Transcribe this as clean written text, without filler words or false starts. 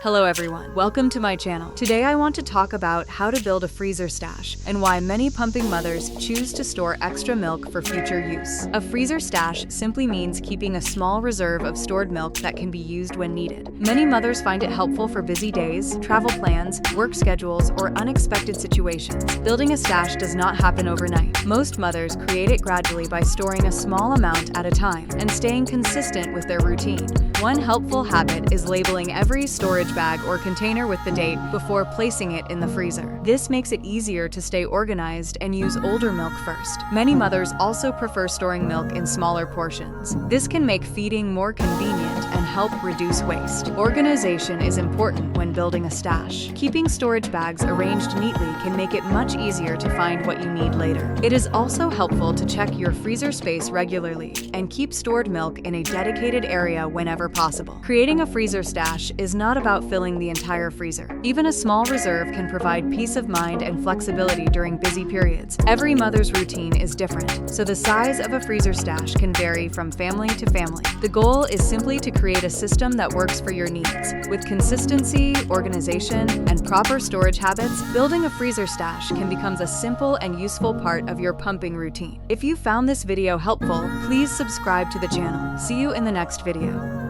Hello everyone, welcome to my channel. Today I want to talk about how to build a freezer stash and why many pumping mothers choose to store extra milk for future use. A freezer stash simply means keeping a small reserve of stored milk that can be used when needed. Many mothers find it helpful for busy days, travel plans, work schedules, or unexpected situations. Building a stash does not happen overnight. Most mothers create it gradually by storing a small amount at a time and staying consistent with their routine. One helpful habit is labeling every storage bag or container with the date before placing it in the freezer. This makes it easier to stay organized and use older milk first. Many mothers also prefer storing milk in smaller portions. This can make feeding more convenient and help reduce waste. Organization is important when building a stash. Keeping storage bags arranged neatly can make it much easier to find what you need later. It is also helpful to check your freezer space regularly and keep stored milk in a dedicated area whenever possible. Creating a freezer stash is not about filling the entire freezer. Even a small reserve can provide peace of mind and flexibility during busy periods. Every mother's routine is different, so the size of a freezer stash can vary from family to family. The goal is simply to create a system that works for your needs. With consistency, organization, and proper storage habits, building a freezer stash can become a simple and useful part of your pumping routine. If you found this video helpful, please subscribe to the channel. See you in the next video.